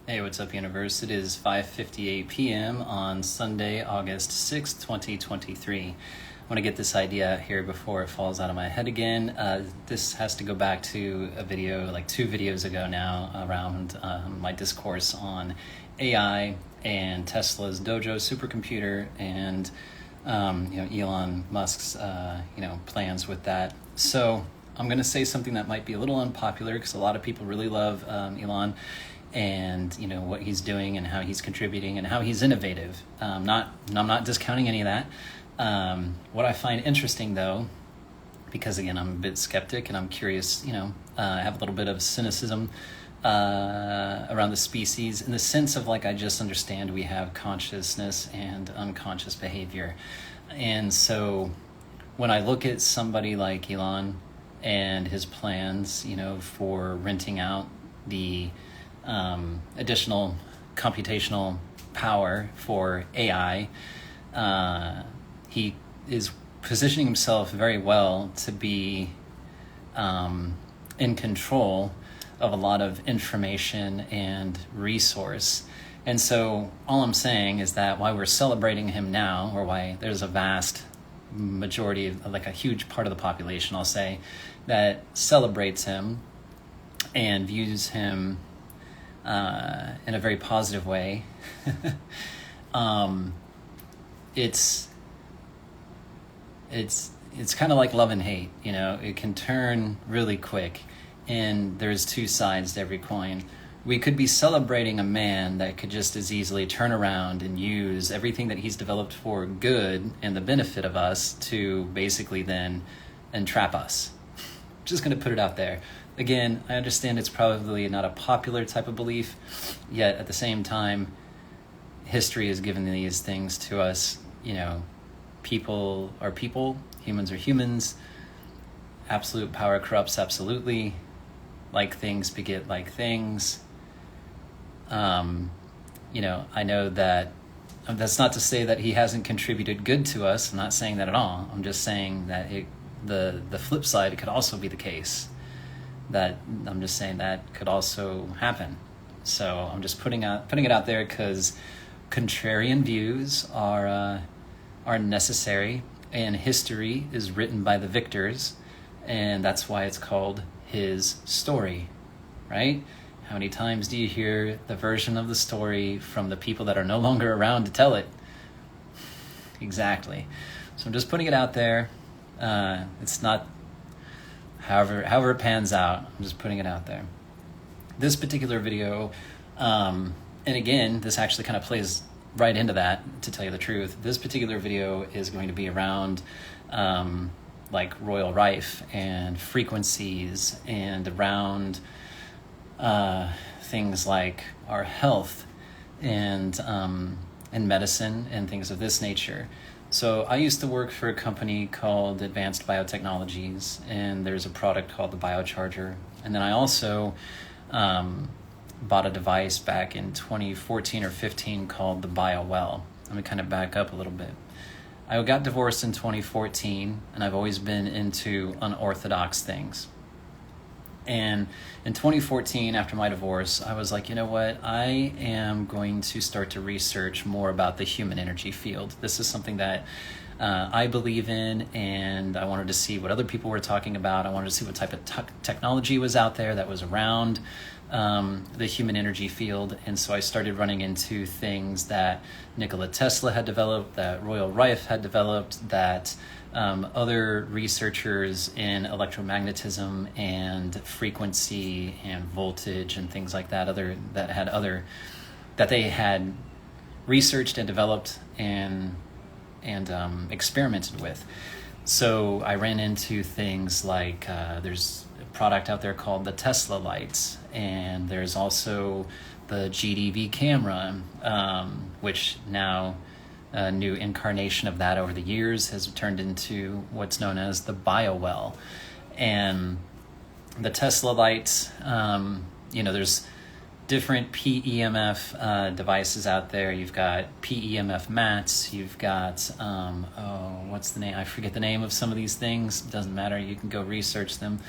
Hey, what's up, universe? It is 5:58 p.m. on Sunday, August 6th, 2023. I want to get this idea out here before it falls out of my head again. This has to go back to a video, like 2 videos ago now, around my discourse on AI and Tesla's Dojo supercomputer and Elon Musk's plans with that. So I'm going to say something that might be a little unpopular because a lot of people really love Elon and what he's doing and how he's contributing and how he's innovative. I'm not discounting any of that. What I find interesting, though, because again I'm a bit skeptic and I'm curious, I have a little bit of cynicism around the species in the sense of, like, I just understand we have consciousness and unconscious behavior. And so when I look at somebody like Elon and his plans, for renting out the additional computational power for AI, he is positioning himself very well to be in control of a lot of information and resource. And so all I'm saying is that why we're celebrating him now, or why there's a vast majority of, like, a huge part of the population, I'll say, that celebrates him and views him in a very positive way. It's kind of like love and hate. It can turn really quick, and there's 2 sides to every coin. We could be celebrating a man that could just as easily turn around and use everything that he's developed for good and the benefit of us to basically then entrap us. Just going to put it out there. Again, I understand it's probably not a popular type of belief, yet at the same time, history has given these things to us. People are people, humans are humans. Absolute power corrupts absolutely. Like things beget like things. I know that that's not to say that he hasn't contributed good to us. I'm not saying that at all. I'm just saying that the flip side could also be the case. That I'm just saying that could also happen. So I'm just putting it out there because contrarian views are necessary, and history is written by the victors, and that's why it's called his story, right? How many times do you hear the version of the story from the people that are no longer around to tell it? Exactly. So I'm just putting it out there. It's not however it pans out. I'm just putting it out there. This particular video, and again, this actually kind of plays right into that, to tell you the truth. This particular video is going to be around like royal rife and frequencies, and around things like our health and medicine and things of this nature. So I used to work for a company called Advanced Biotechnologies, and there's a product called the Biocharger. And then I also bought a device back in 2014 or 15 called the BioWell. Let me kind of back up a little bit. I got divorced in 2014, and I've always been into unorthodox things. And in 2014, after my divorce, I was like, you know what? I am going to start to research more about the human energy field. This is something that I believe in, and I wanted to see what other people were talking about. I wanted to see what type of technology was out there that was around the human energy field. And so I started running into things that Nikola Tesla had developed, that Royal Rife had developed, that other researchers in electromagnetism and frequency and voltage and things like that, that they had researched and developed and experimented with. So I ran into things like there's a product out there called the Tesla lights, and there's also the GDV camera, which now a new incarnation of that over the years has turned into what's known as the BioWell. And the Tesla lights, there's different PEMF devices out there. You've got PEMF mats, you've got what's the name? I forget the name of some of these things. It doesn't matter, you can go research them.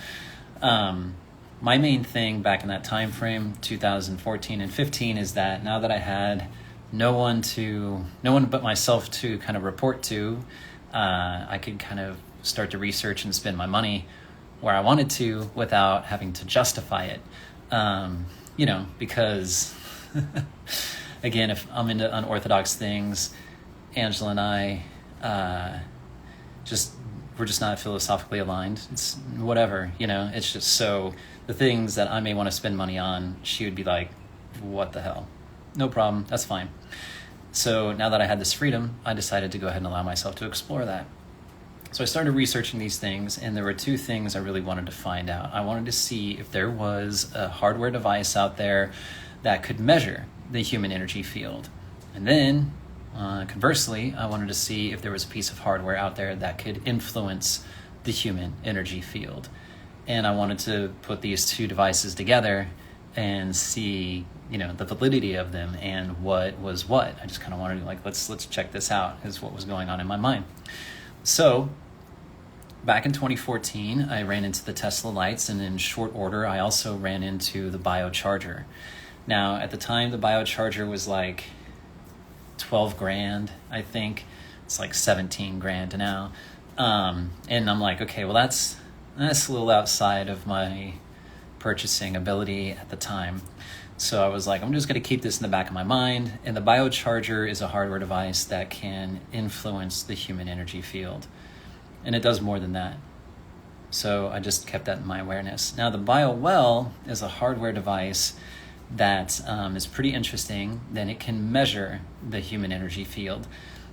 my main thing back in that time frame, 2014 and 15, is that now that I had no one but myself to kind of report to, I could kind of start to research and spend my money where I wanted to without having to justify it. Because again, if I'm into unorthodox things, Angela and I, we're just not philosophically aligned. It's whatever, it's just so the things that I may want to spend money on, she would be like, what the hell? No problem. That's fine. So now that I had this freedom, I decided to go ahead and allow myself to explore that. So I started researching these things, and there were two things I really wanted to find out. I wanted to see if there was a hardware device out there that could measure the human energy field. And then, conversely, I wanted to see if there was a piece of hardware out there that could influence the human energy field. And I wanted to put these two devices together and see, the validity of them and what was what. I just kind of wanted to let's check this out, is what was going on in my mind. So back in 2014, I ran into the Tesla lights, and in short order, I also ran into the biocharger. Now, at the time, the biocharger was like 12 grand, I think. It's like 17 grand now. And I'm like, okay, well, that's a little outside of my purchasing ability at the time. So I was like, I'm just going to keep this in the back of my mind. And the biocharger is a hardware device that can influence the human energy field. And it does more than that. So I just kept that in my awareness. Now, the BioWell is a hardware device that is pretty interesting. Then it can measure the human energy field.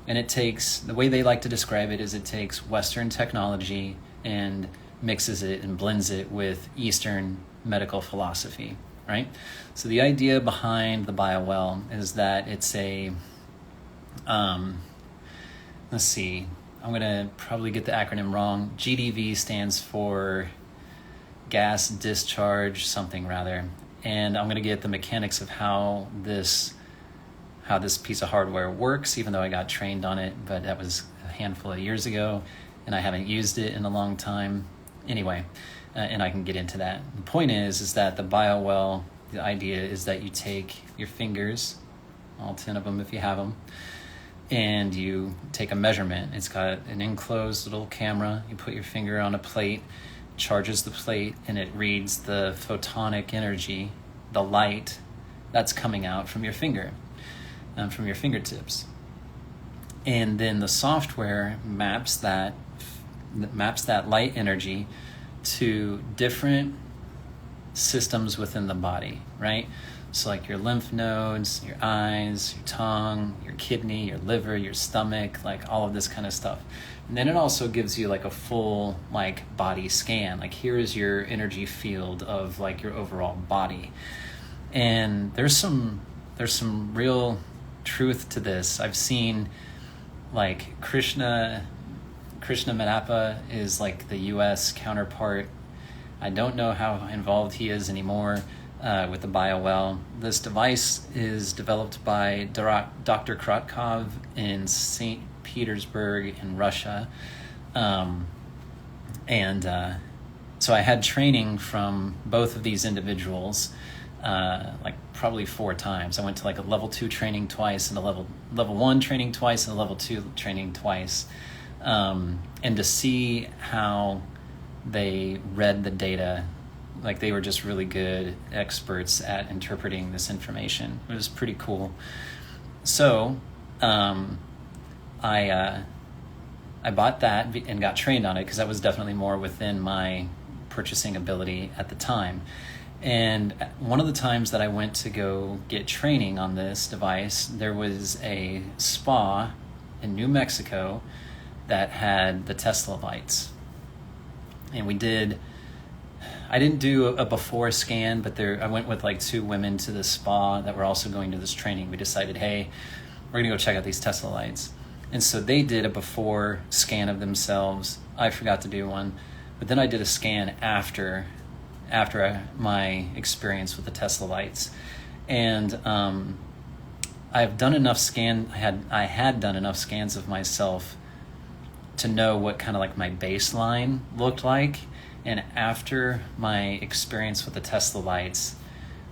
And the way they like to describe it is it takes Western technology and mixes it and blends it with Eastern medical philosophy, right? So the idea behind the BioWell is that it's let's see, I'm going to probably get the acronym wrong. GDV stands for gas discharge something rather. And I'm going to get the mechanics of how this piece of hardware works, even though I got trained on it, but that was a handful of years ago, and I haven't used it in a long time. Anyway, and I can get into that. The point is that the BioWell, the idea is that you take your fingers, all 10 of them if you have them, and you take a measurement. It's got an enclosed little camera. You put your finger on a plate, charges the plate, and it reads the photonic energy, the light that's coming out from your finger, from your fingertips. And then the software maps that light energy to different systems within the body, right? So like your lymph nodes, your eyes, your tongue, your kidney, your liver, your stomach, like all of this kind of stuff. And then it also gives you like a full like body scan. Like here is your energy field of like your overall body. And there's some real truth to this. I've seen like Krishna Medappa is like the US counterpart. I don't know how involved he is anymore with the BioWell. This device is developed by Dr. Krotkov in St. Petersburg in Russia. So I had training from both of these individuals, like probably 4 times. I went to like a level 2 training twice, and a level 1 training twice, and a level 2 training twice. And to see how they read the data, like they were just really good experts at interpreting this information. It was pretty cool. So I bought that and got trained on it because that was definitely more within my purchasing ability at the time. And one of the times that I went to go get training on this device, there was a spa in New Mexico that had the Tesla lights. And I didn't do a before scan, but I went with like 2 women to the spa that were also going to this training. We decided, hey, we're gonna go check out these Tesla lights. And so they did a before scan of themselves. I forgot to do one, but then I did a scan after my experience with the Tesla lights. And I've done enough I had done enough scans of myself to know what kind of like my baseline looked like. And after my experience with the Tesla lights,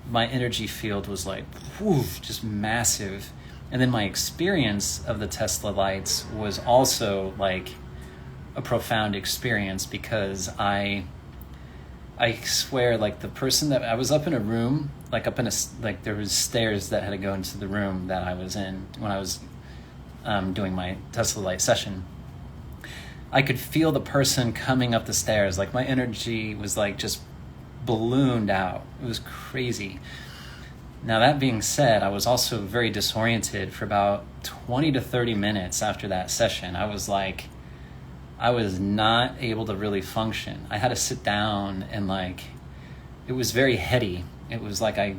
my energy field was like, woof, just massive. And then my experience of the Tesla lights was also like a profound experience, because I swear, like, the person that I was up in a room, like up in a, like there was stairs that had to go into the room that I was in when I was doing my Tesla light session. I could feel the person coming up the stairs. Like, my energy was like just ballooned out. It was crazy. Now, that being said, I was also very disoriented for about 20 to 30 minutes after that session. I was not able to really function. I had to sit down, and like, it was very heady. It was like, I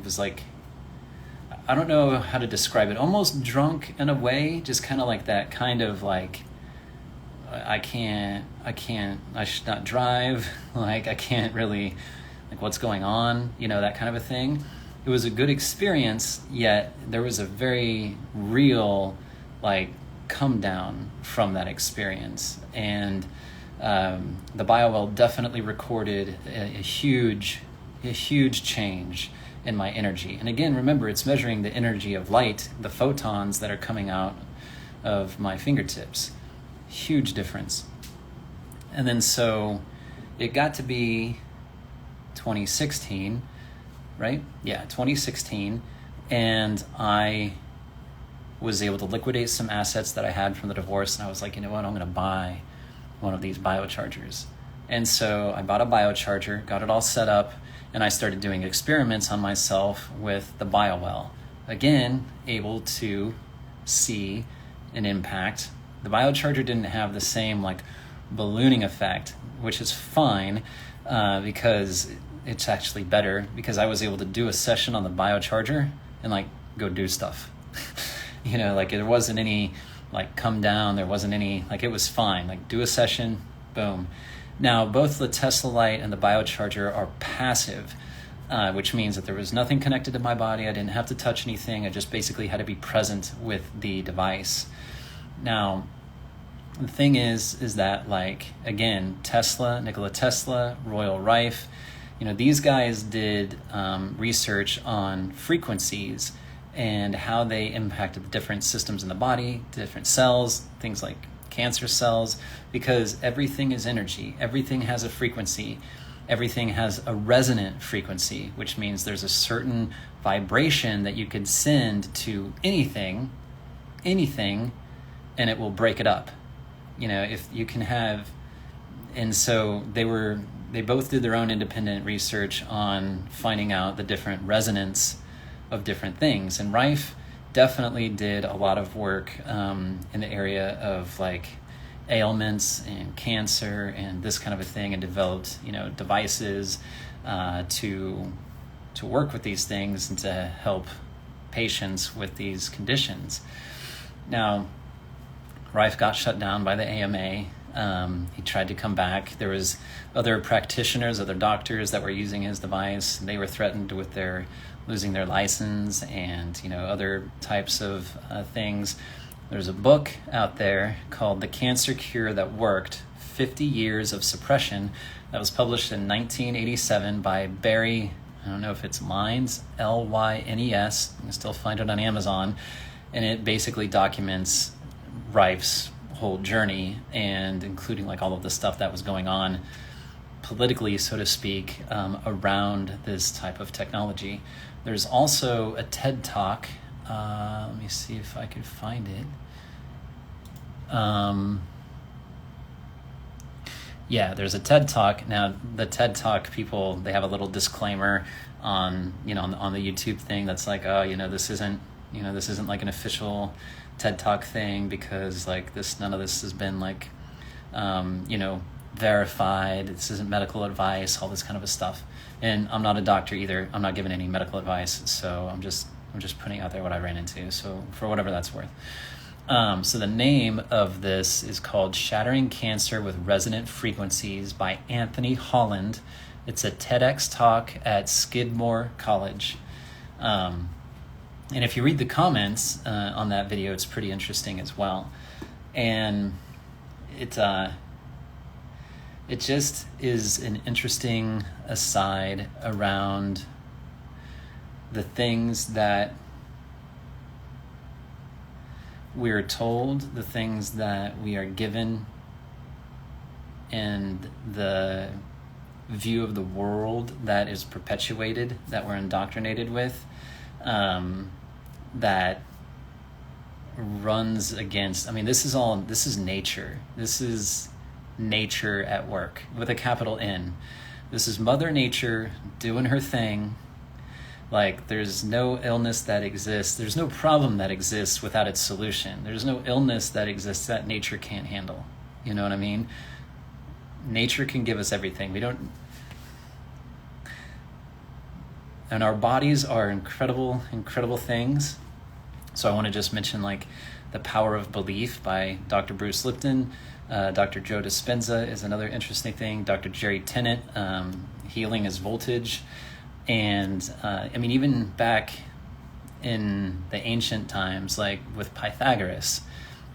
don't know how to describe it, almost drunk in a way, just kind of like that kind of like, I should not drive. Like, I can't really, like, what's going on, that kind of a thing. It was a good experience, yet there was a very real, like, come down from that experience. And the BioWell definitely recorded a huge change in my energy. And again, remember, it's measuring the energy of light, the photons that are coming out of my fingertips. Huge difference. And then so it got to be 2016, right? Yeah, 2016. And I was able to liquidate some assets that I had from the divorce. And I was like, you know what? I'm going to buy one of these biochargers. And so I bought a biocharger, got it all set up, and I started doing experiments on myself with the BioWell. Again, able to see an impact. The biocharger didn't have the same like ballooning effect, which is fine, because it's actually better, because I was able to do a session on the biocharger and like go do stuff. Like, there wasn't any like come down, there wasn't any, like, it was fine. Like, do a session, boom. Now, both the Tesla light and the biocharger are passive, which means that there was nothing connected to my body. I didn't have to touch anything. I just basically had to be present with the device. Now, the thing is that, like, again, Nikola Tesla, Royal Rife, these guys did research on frequencies and how they impacted the different systems in the body, different cells, things like cancer cells, because everything is energy. Everything has a frequency. Everything has a resonant frequency, which means there's a certain vibration that you can send to anything, and it will break it up. If you can have, and so they both did their own independent research on finding out the different resonance of different things. And Rife definitely did a lot of work in the area of like ailments and cancer and this kind of a thing, and developed devices to work with these things and to help patients with these conditions. Now, Rife got shut down by the AMA. He tried to come back. There was other practitioners, other doctors that were using his device. They were threatened with losing their license and other types of things. There's a book out there called The Cancer Cure That Worked, 50 Years of Suppression, that was published in 1987 by Barry, I don't know if it's Lynes, Lynes. You can still find it on Amazon. And it basically documents Rife's whole journey, and including like all of the stuff that was going on politically, so to speak, around this type of technology. There's also a TED Talk. Let me see if I could find it. Yeah, there's a TED Talk. Now, the TED Talk people, they have a little disclaimer on the YouTube thing that's like, this isn't like an official TED Talk thing, because like none of this has been like, verified. This isn't medical advice, all this kind of a stuff. And I'm not a doctor either. I'm not giving any medical advice. So I'm just putting out there what I ran into. So for whatever that's worth. So the name of this is called Shattering Cancer with Resonant Frequencies by Anthony Holland. It's a TEDx talk at Skidmore College. And if you read the comments on that video, it's pretty interesting as well. And it just is an interesting aside around the things that we're told, the things that we are given, and the view of the world that is perpetuated, that we're indoctrinated with, that runs against, this is nature. This is nature at work with a capital N. This is Mother Nature doing her thing. Like, there's no illness that exists. There's no problem that exists without its solution. There's no illness that exists that nature can't handle. You know what I mean? Nature can give us everything. And our bodies are incredible, incredible things. So I want to just mention like The Power of Belief by Dr. Bruce Lipton. Dr. Joe Dispenza is another interesting thing. Dr. Jerry Tennant, Healing is Voltage. And even back in the ancient times, like with Pythagoras,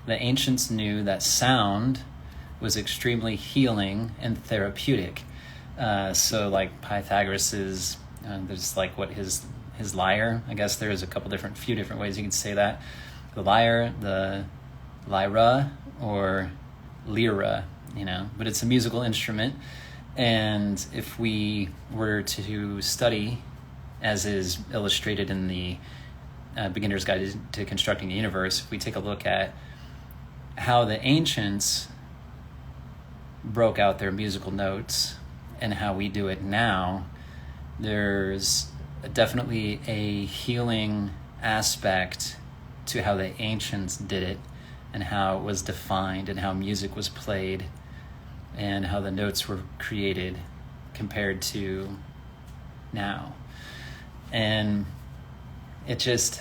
the ancients knew that sound was extremely healing and therapeutic. So like Pythagoras's, there's like what his lyre, I guess there's few different ways you can say that. The lyre, the lyra, or lyra, but it's a musical instrument. And if we were to study, as is illustrated in the Beginner's Guide to Constructing the Universe, if we take a look at how the ancients broke out their musical notes and how we do it now, there's definitely a healing aspect to how the ancients did it and how it was defined and how music was played and how the notes were created compared to now. And to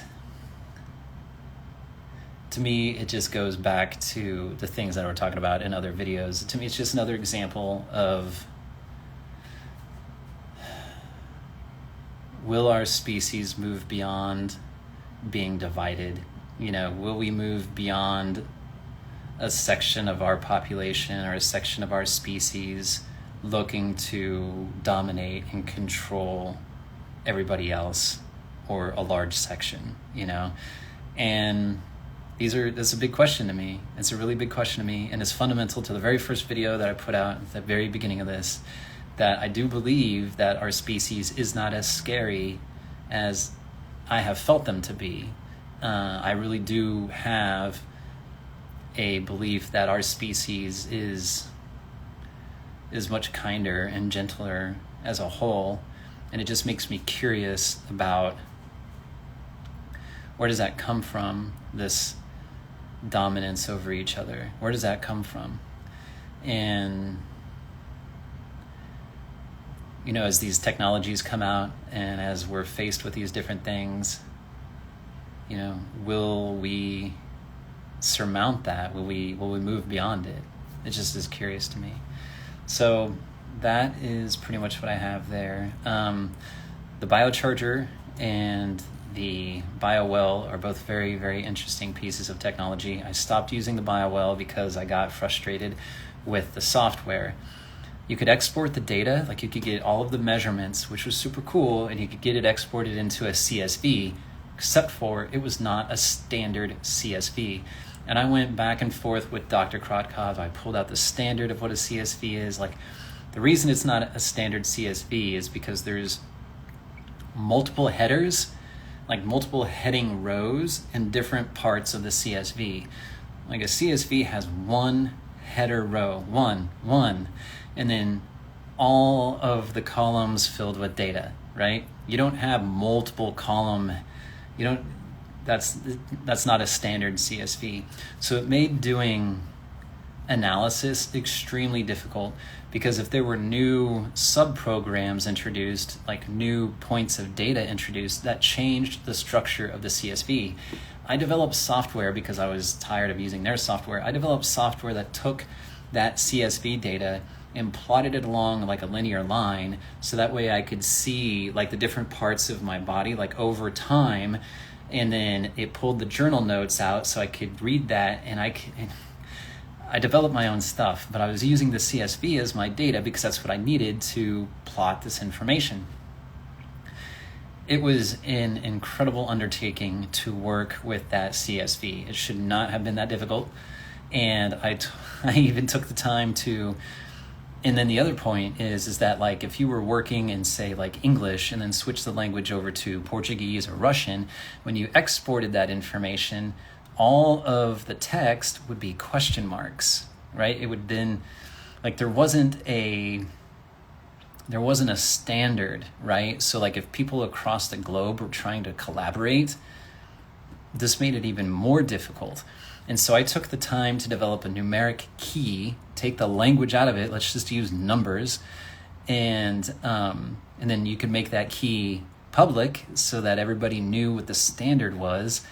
me, it just goes back to the things that we're talking about in other videos. To me, it's just another example of, will our species move beyond being divided? Will we move beyond a section of our population or a section of our species looking to dominate and control everybody else, or a large section, And that's a big question to me. It's a really big question to me, and it's fundamental to the very first video that I put out at the very beginning of this, that I do believe that our species is not as scary as I have felt them to be. I really do have a belief that our species is much kinder and gentler as a whole, and it just makes me curious about where does that come from, this dominance over each other? Where does that come from? And as these technologies come out and as we're faced with these different things, will we surmount that? Will we move beyond it? It just is curious to me. So that is pretty much what I have there. The biocharger and the biowell are both very, very interesting pieces of technology. I stopped using the biowell because I got frustrated with the software. You could export the data, like you could get all of the measurements, which was super cool, and you could get it exported into a CSV, except for it was not a standard CSV. And I went back and forth with Dr. Krotkov. I pulled out the standard of what a CSV is. Like, the reason it's not a standard CSV is because there's multiple headers, like multiple heading rows in different parts of the CSV. Like a CSV has one header row, one, and then all of the columns filled with data, right? You don't have multiple column, that's not a standard CSV. So it made doing analysis extremely difficult, because if there were new subprograms introduced, like new points of data introduced, that changed the structure of the CSV. I developed software because I was tired of using their software. I developed software that took that CSV data and plotted it along like a linear line, so that way I could see like the different parts of my body like over time, and then it pulled the journal notes out so I could read that, and I developed my own stuff, but I was using the CSV as my data because that's what I needed to plot this information. It was an incredible undertaking to work with that CSV. It should not have been that difficult. And I even took the time to, and then the other point is that like if you were working in say like English and then switch the language over to Portuguese or Russian, when you exported that information, all of the text would be question marks, right? It would then, like there wasn't a standard, right? So like if people across the globe were trying to collaborate, this made it even more difficult. And so I took the time to develop a numeric key, take the language out of it, let's just use numbers, and then you could make that key public so that everybody knew what the standard was,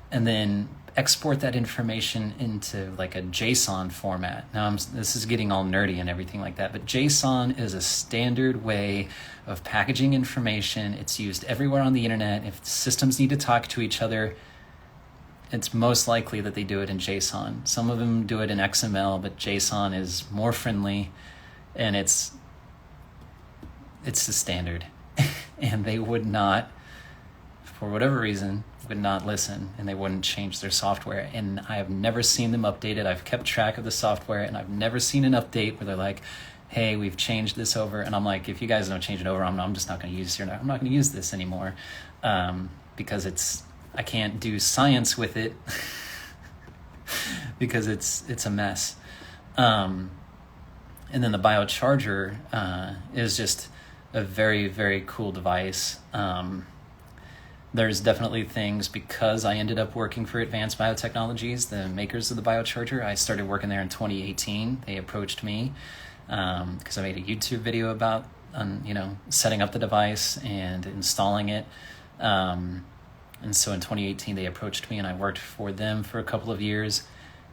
and then export that information into like a JSON format. Now this is getting all nerdy and everything like that, but JSON is a standard way of packaging information. It's used everywhere on the internet. If systems need to talk to each other, it's most likely that they do it in JSON. Some of them do it in XML, but JSON is more friendly, and it's the standard. And they would not, for whatever reason, would not listen, and they wouldn't change their software. And I have never seen them update it. I've kept track of the software, and I've never seen an update where they're like, hey, we've changed this over. And I'm like, if you guys don't change it over, I'm just not going to use it. I'm not going to use this anymore, because I can't do science with it because it's a mess. And then the biocharger is just a very, very cool device. There's definitely things, because I ended up working for Advanced Biotechnologies, the makers of the biocharger. I started working there in 2018. They approached me because I made a YouTube video about setting up the device and installing it. And so in 2018, they approached me, and I worked for them for a couple of years.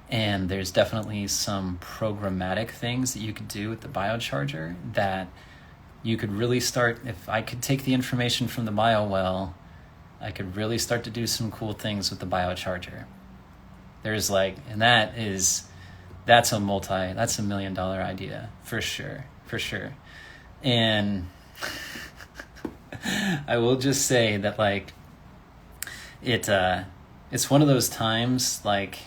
And there's definitely some programmatic things that you could do with the biocharger that you could really start. If I could take the information from the BioWell, I could really start to do some cool things with the biocharger. There's that's a $1 million idea for sure. And I will just say that like it's one of those times like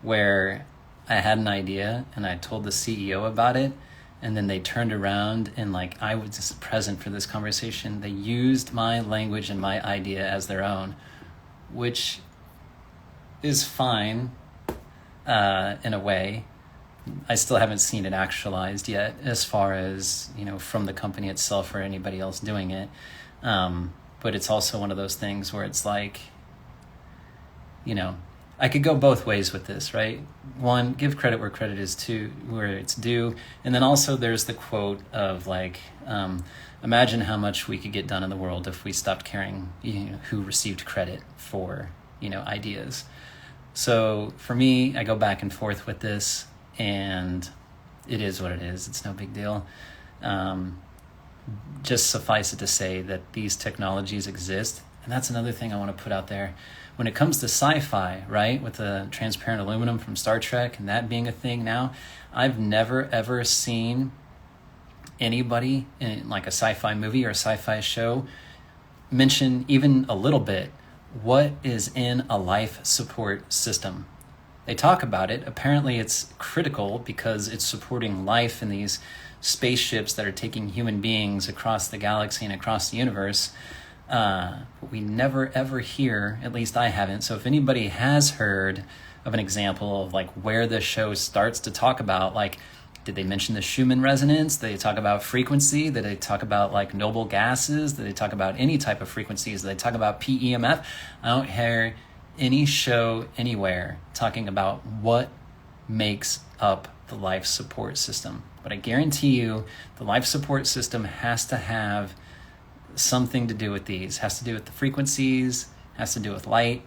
where I had an idea and I told the CEO about it, and then they turned around and like I was just present for this conversation. They used my language and my idea as their own, which is fine in a way. I still haven't seen it actualized yet as far as, from the company itself or anybody else doing it. But it's also one of those things where it's like, I could go both ways with this, right? One, give credit where credit is where it's due. And then also there's the quote of like, imagine how much we could get done in the world if we stopped caring, who received credit for, ideas. So for me, I go back and forth with this, and it is what it is. It's no big deal. Just suffice it to say that these technologies exist. And that's another thing I want to put out there. When it comes to sci-fi, right, with the transparent aluminum from Star Trek and that being a thing now, I've never ever seen anybody in like a sci-fi movie or a sci-fi show mention even a little bit what is in a life support system. They talk about it. Apparently it's critical because it's supporting life in these spaceships that are taking human beings across the galaxy and across the universe. But we never ever hear, at least I haven't. So if anybody has heard of an example of like where the show starts to talk about, like, did they mention the Schumann resonance? Did they talk about frequency? Did they talk about like noble gases? Did they talk about any type of frequencies? Did they talk about PEMF? I don't hear any show anywhere talking about what makes up the life support system. But I guarantee you the life support system has to have something to do with these. It has to do with the frequencies, has to do with light,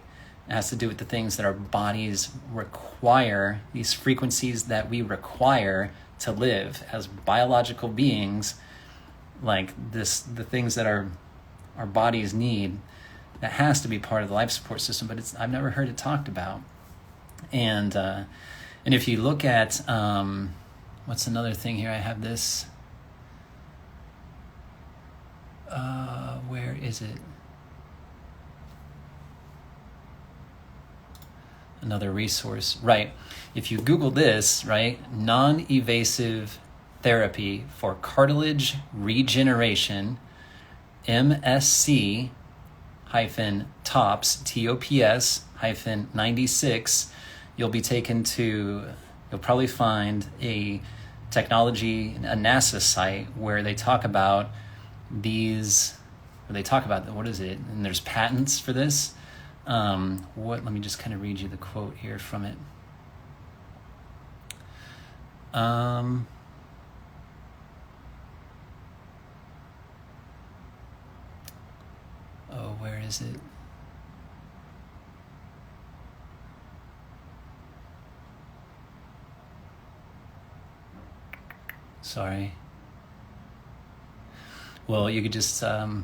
it has to do with the things that our bodies require, these frequencies that we require to live as biological beings, like this, the things that our bodies need. That has to be part of the life support system, but I've never heard it talked about. And And if you look at, what's another thing here? I have this, where is it? Another resource, right? If you Google this, right, non-invasive therapy for cartilage regeneration, MSC hyphen TOPS, TOPS hyphen 96, you'll probably find a technology, a NASA site where they talk about what is it? And there's patents for this. Let me just kind of read you the quote here from it. Where is it? Sorry. Well, you could just, I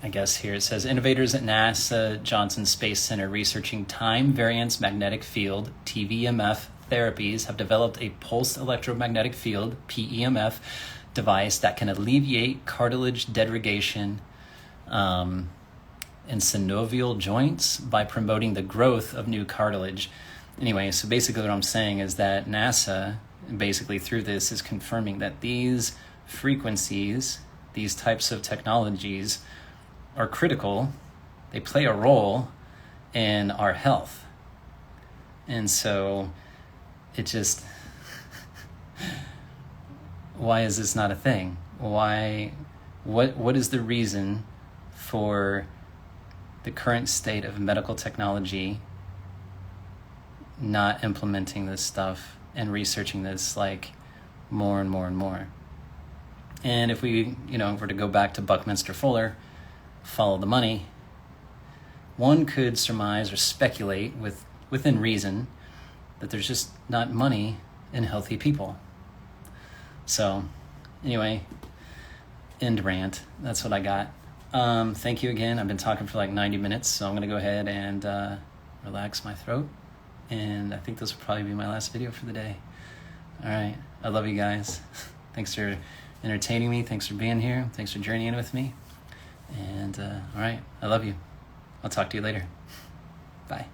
guess here it says, innovators at NASA Johnson Space Center researching time variance magnetic field, TVMF, therapies have developed a pulsed electromagnetic field, PEMF, device that can alleviate cartilage degradation in synovial joints by promoting the growth of new cartilage. Anyway, so basically what I'm saying is that NASA, basically through this, is confirming that these frequencies, these types of technologies, are critical. They play a role in our health. And so it just, why is this not a thing? What is the reason for the current state of medical technology not implementing this stuff and researching this like more and more and more? And if we, were to go back to Buckminster Fuller, follow the money, one could surmise or speculate within reason that there's just not money in healthy people. So anyway, end rant. That's what I got. Thank you again. I've been talking for like 90 minutes, so I'm going to go ahead and relax my throat. And I think this will probably be my last video for the day. All right. I love you guys. Thanks for entertaining me. Thanks for being here. Thanks for journeying with me. And all right. I love you. I'll talk to you later. Bye.